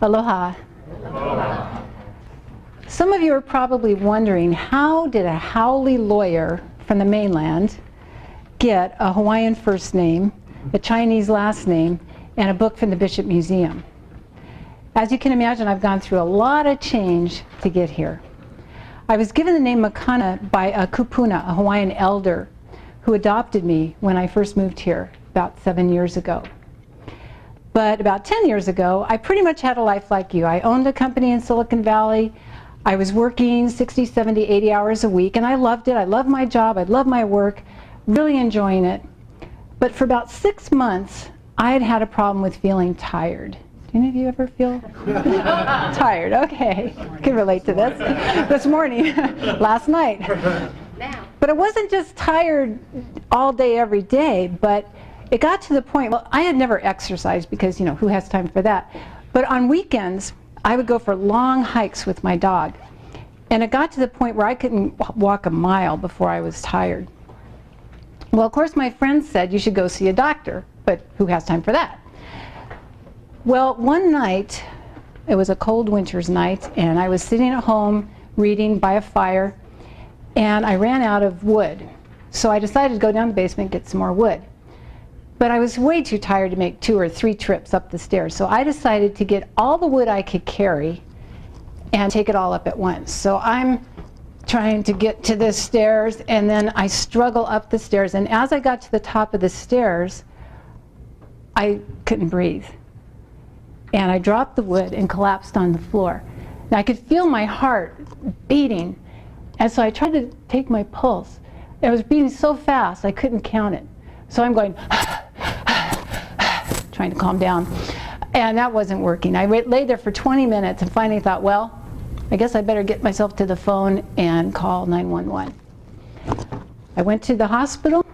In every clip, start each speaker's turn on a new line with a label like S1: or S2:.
S1: Aloha.
S2: Aloha.
S1: Some of you are probably wondering, how did a haole lawyer from the mainland get a Hawaiian first name, a Chinese last name, and a book from the Bishop Museum? As you can imagine, I've gone through a lot of change to get here. I was given the name Makana by a kupuna, a Hawaiian elder, who adopted me when I first moved here about 7 years ago. But about 10 years ago, I pretty much had a life like you. I owned a company in Silicon Valley. I was working 60, 70, 80 hours a week, and I loved it. I loved my job. I loved my work, really enjoying it. But for about 6 months, I had had a problem with feeling tired. Do any of you ever feel tired? Okay, I can relate to this. This morning, last night. But it wasn't just tired all day, every day, but it got to the point, well, I had never exercised because, you know, who has time for that? But on weekends, I would go for long hikes with my dog. And it got to the point where I couldn't walk a mile before I was tired. Well, of course, my friends said you should go see a doctor, but who has time for that? Well, one night, it was a cold winter's night, and I was sitting at home reading by a fire, and I ran out of wood. So I decided to go down the basement and get some more wood. But I was way too tired to make 2 or 3 trips up the stairs. So I decided to get all the wood I could carry and take it all up at once. So I'm trying to get to the stairs, and then I struggle up the stairs. And as I got to the top of the stairs, I couldn't breathe. And I dropped the wood and collapsed on the floor. And I could feel my heart beating. And so I tried to take my pulse. It was beating so fast I couldn't count it. So I'm going, trying to calm down. And that wasn't working. I lay there for 20 minutes and finally thought, well, I guess I better get myself to the phone and call 911. I went to the hospital,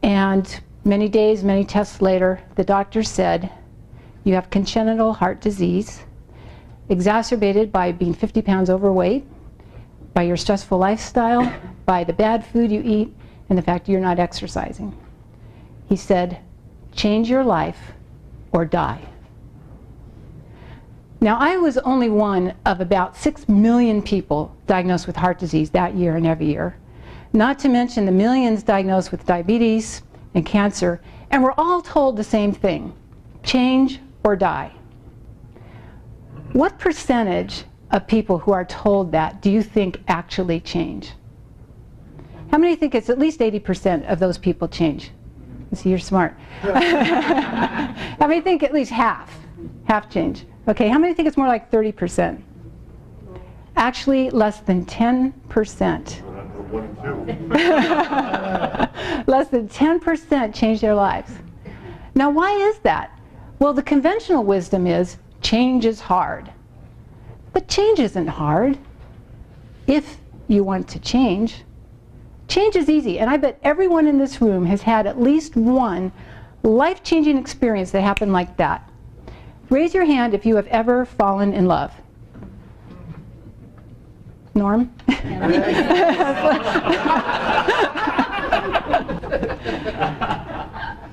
S1: and many days, many tests later, the doctor said, you have congenital heart disease, exacerbated by being 50 pounds overweight, by your stressful lifestyle, by the bad food you eat, and the fact you're not exercising. He said, change your life or die. Now, I was only one of about 6 million people diagnosed with heart disease that year and every year, not to mention the millions diagnosed with diabetes and cancer, and we're all told the same thing, change or die. What percentage of people who are told that do you think actually change? How many think it's at least 80% of those people change? See, you're smart. How many think at least half change? Okay, how many think it's more like 30%? Actually, less than 10%. Less than 10% change their lives. Now, why is that? Well, the conventional wisdom is change is hard. But change isn't hard if you want to change. Change is easy, and I bet everyone in this room has had at least one life-changing experience that happened like that. Raise your hand if you have ever fallen in love. Norm?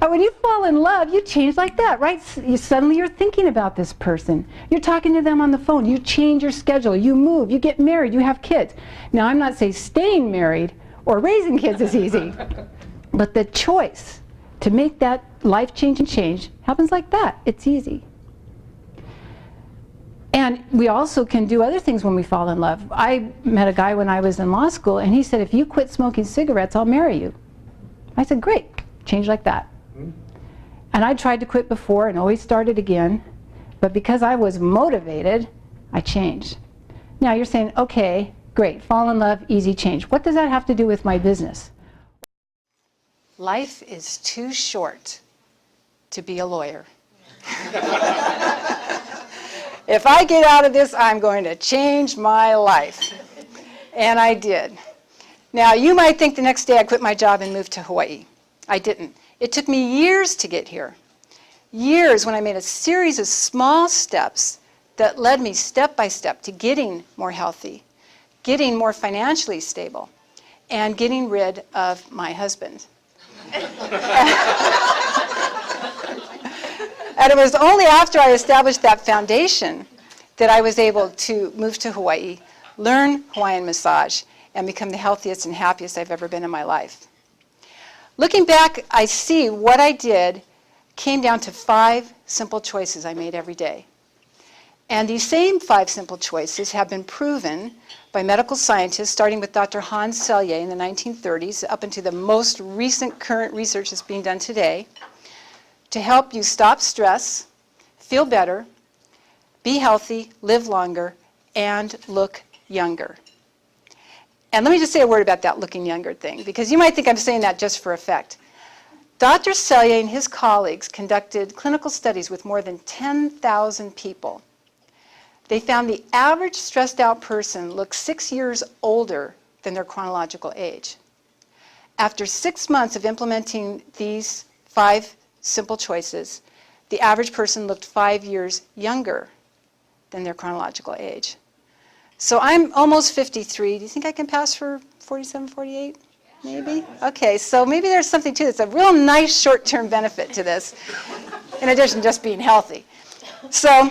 S1: When you fall in love, you change like that, right? Suddenly you're thinking about this person. You're talking to them on the phone. You change your schedule. You move. You get married. You have kids. Now, I'm not saying staying married or raising kids is easy, but the choice to make that life-changing change happens like that. It's easy. And we also can do other things when we fall in love. I met a guy when I was in law school, and he said, if you quit smoking cigarettes, I'll marry you. I said, great, change like that. And I tried to quit before and always started again, but because I was motivated, I changed. Now you're saying, okay, great, fall in love, easy change. What does that have to do with my business? Life is too short to be a lawyer. If I get out of this, I'm going to change my life. And I did. Now, you might think the next day I quit my job and moved to Hawaii. I didn't. It took me years to get here. Years when I made a series of small steps that led me step by step to getting more healthy, getting more financially stable, and getting rid of my husband. And it was only after I established that foundation that I was able to move to Hawaii, learn Hawaiian massage, and become the healthiest and happiest I've ever been in my life. Looking back, I see what I did came down to 5 simple choices I made every day. And these same 5 simple choices have been proven by medical scientists, starting with Dr. Hans Selye in the 1930s, up into the most recent current research that's being done today, to help you stop stress, feel better, be healthy, live longer, and look younger. And let me just say a word about that looking younger thing, because you might think I'm saying that just for effect. Dr. Selye and his colleagues conducted clinical studies with more than 10,000 people. They found the average stressed out person looked 6 years older than their chronological age. After 6 months of implementing these 5 simple choices, the average person looked 5 years younger than their chronological age. So I'm almost 53. Do you think I can pass for 47, 48? Maybe? Okay, so maybe there's something to this. A real nice short-term benefit to this, in addition to just being healthy. So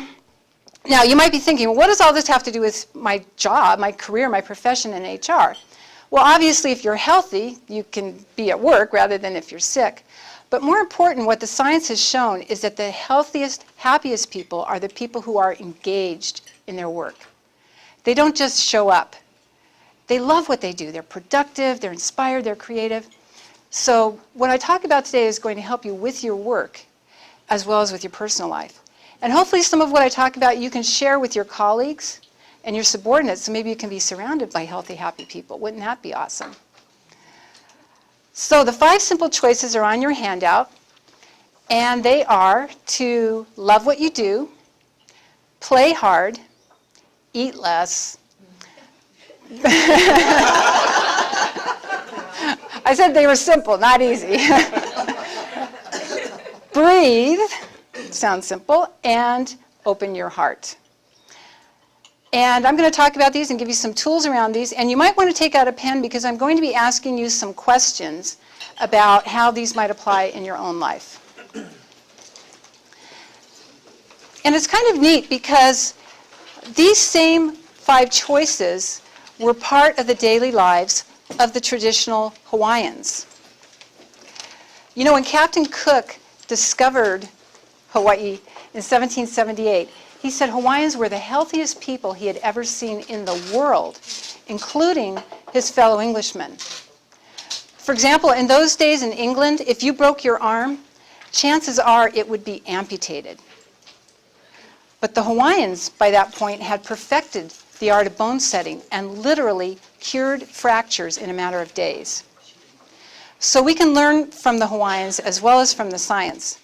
S1: now you might be thinking, well, what does all this have to do with my job, my career, my profession in HR? Well, obviously, if you're healthy, you can be at work rather than if you're sick. But more important, what the science has shown is that the healthiest, happiest people are the people who are engaged in their work. They don't just show up. They love what they do. They're productive, they're inspired, they're creative. So what I talk about today is going to help you with your work as well as with your personal life. And hopefully some of what I talk about you can share with your colleagues and your subordinates, so maybe you can be surrounded by healthy, happy people. Wouldn't that be awesome? So the 5 simple choices are on your handout, and they are to love what you do, play hard, eat less. I said they were simple, not easy. Breathe, sounds simple, and open your heart. And I'm going to talk about these and give you some tools around these. And you might want to take out a pen because I'm going to be asking you some questions about how these might apply in your own life. And it's kind of neat because these same 5 choices were part of the daily lives of the traditional Hawaiians. You know, when Captain Cook discovered Hawaii in 1778, he said Hawaiians were the healthiest people he had ever seen in the world, including his fellow Englishmen. For example, in those days in England, if you broke your arm, chances are it would be amputated. But the Hawaiians, by that point, had perfected the art of bone setting and literally cured fractures in a matter of days. So we can learn from the Hawaiians as well as from the science.